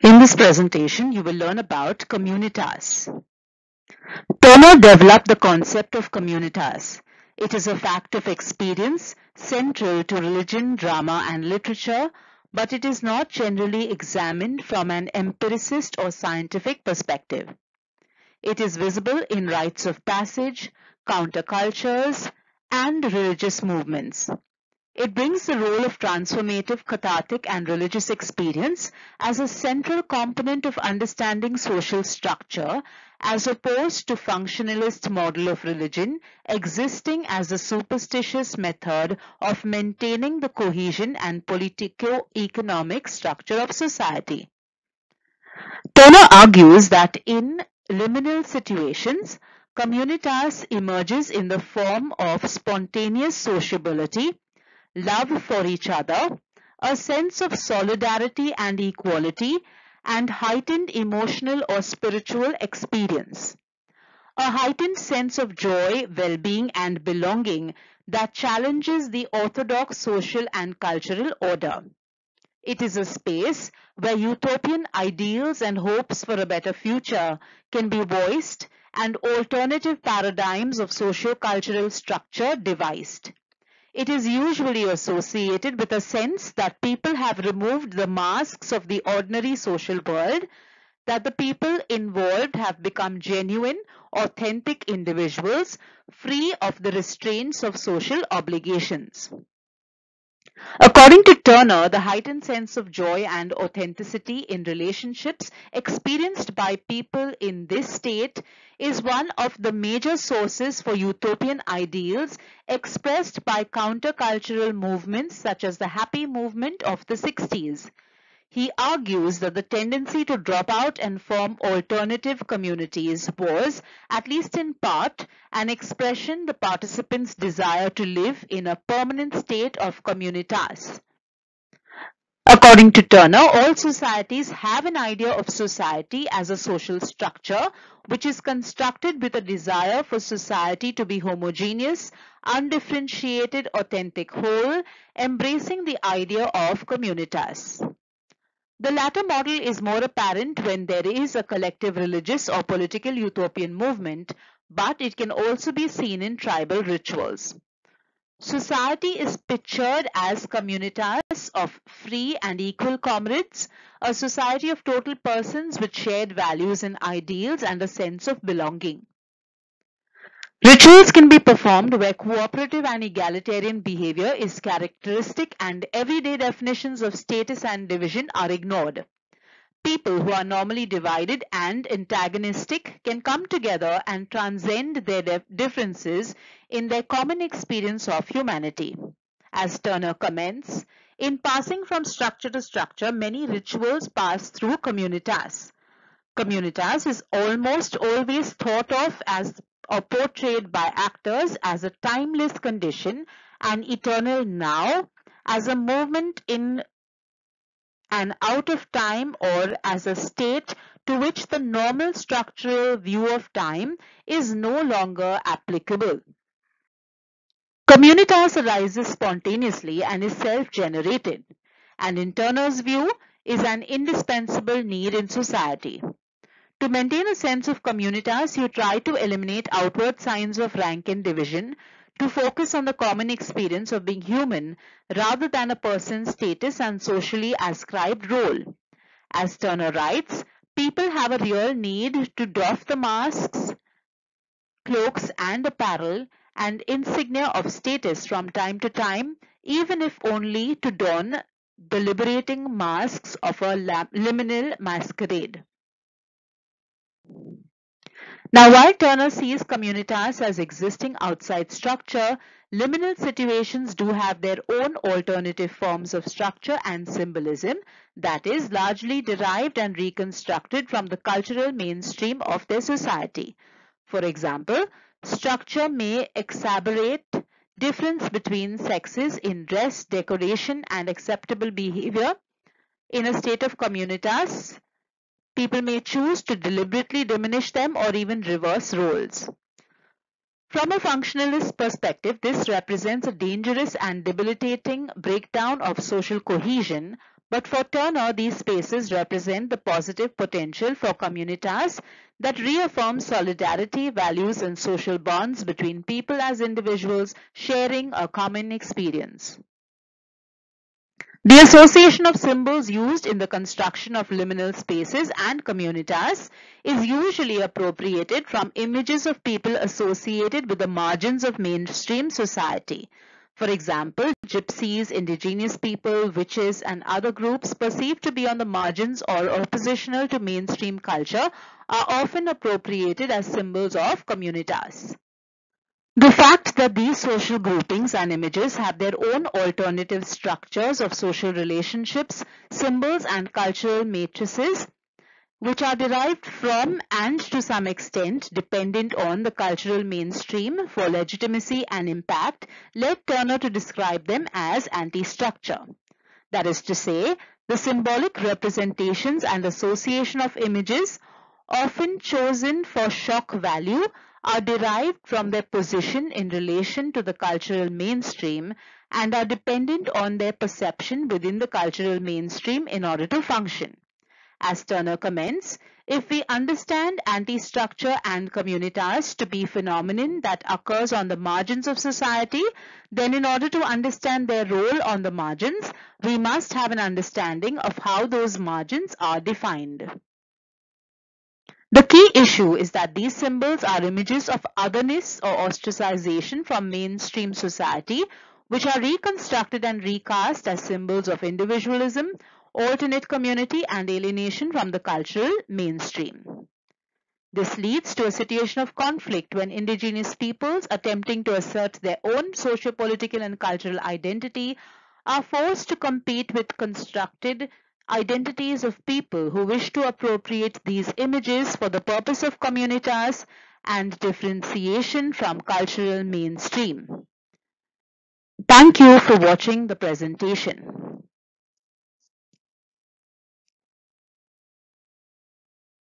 In this presentation, you will learn about communitas. Turner developed the concept of communitas. It is a fact of experience central to religion, drama, and literature, but it is not generally examined from an empiricist or scientific perspective. It is visible in rites of passage, countercultures, and religious movements. It brings the role of transformative, cathartic, and religious experience as a central component of understanding social structure, as opposed to functionalist model of religion existing as a superstitious method of maintaining the cohesion and politico-economic structure of society. Turner argues that in liminal situations, communitas emerges in the form of spontaneous sociability, love for each other, a sense of solidarity and equality, and heightened emotional or spiritual experience. A heightened sense of joy, well-being, and belonging that challenges the orthodox social and cultural order. It is a space where utopian ideals and hopes for a better future can be voiced and alternative paradigms of socio-cultural structure devised. It is usually associated with a sense that people have removed the masks of the ordinary social world, that the people involved have become genuine, authentic individuals, free of the restraints of social obligations. According to Turner, the heightened sense of joy and authenticity in relationships experienced by people in this state is one of the major sources for utopian ideals expressed by countercultural movements such as the Happy Movement of the 60s. He argues that the tendency to drop out and form alternative communities was, at least in part, an expression the participants' desire to live in a permanent state of communitas. According to Turner, all societies have an idea of society as a social structure which is constructed with a desire for society to be homogeneous, undifferentiated, authentic whole, embracing the idea of communitas. The latter model is more apparent when there is a collective religious or political utopian movement, but it can also be seen in tribal rituals. Society is pictured as communitas of free and equal comrades, a society of total persons with shared values and ideals and a sense of belonging. Rituals can be performed where cooperative and egalitarian behavior is characteristic and everyday definitions of status and division are ignored. People who are normally divided and antagonistic can come together and transcend their differences in their common experience of humanity. As Turner comments, in passing from structure to structure, many rituals pass through communitas. Communitas is almost always thought of as or portrayed by actors as a timeless condition, an eternal now, as a movement in and out of time, or as a state to which the normal structural view of time is no longer applicable. Communitas arises spontaneously and is self-generated, and in Turner's view is an indispensable need in society. To maintain a sense of communitas, you try to eliminate outward signs of rank and division, to focus on the common experience of being human rather than a person's status and socially ascribed role. As Turner writes, people have a real need to doff the masks, cloaks and apparel and insignia of status from time to time, even if only to don the liberating masks of a liminal masquerade. Now, while Turner sees communitas as existing outside structure, liminal situations do have their own alternative forms of structure and symbolism that is largely derived and reconstructed from the cultural mainstream of their society. For example, structure may exacerbate difference between sexes in dress, decoration, and acceptable behavior. In a state of communitas, people may choose to deliberately diminish them or even reverse roles. From a functionalist perspective, this represents a dangerous and debilitating breakdown of social cohesion, But for Turner, these spaces represent the positive potential for communitas that reaffirm solidarity, values, and social bonds between people as individuals sharing a common experience. The association of symbols used in the construction of liminal spaces and communitas is usually appropriated from images of people associated with the margins of mainstream society. For example, gypsies, indigenous people, witches, and other groups perceived to be on the margins or oppositional to mainstream culture are often appropriated as symbols of communitas. The fact that these social groupings and images have their own alternative structures of social relationships, symbols, and cultural matrices, which are derived from and to some extent dependent on the cultural mainstream for legitimacy and impact, led Turner to describe them as antistructure. That is to say, the symbolic representations and association of images, often chosen for shock value, are derived from their position in relation to the cultural mainstream and are dependent on their perception within the cultural mainstream in order to function. As Turner comments, if we understand anti-structure and communitas to be phenomenon that occurs on the margins of society, then in order to understand their role on the margins, we must have an understanding of how those margins are defined. The key issue is that these symbols are images of otherness or ostracization from mainstream society, which are reconstructed and recast as symbols of individualism, alternate community, and alienation from the cultural mainstream. This leads to a situation of conflict when indigenous peoples attempting to assert their own socio-political and cultural identity are forced to compete with constructed identities of people who wish to appropriate these images for the purpose of communitas and differentiation from cultural mainstream. Thank you for watching the presentation.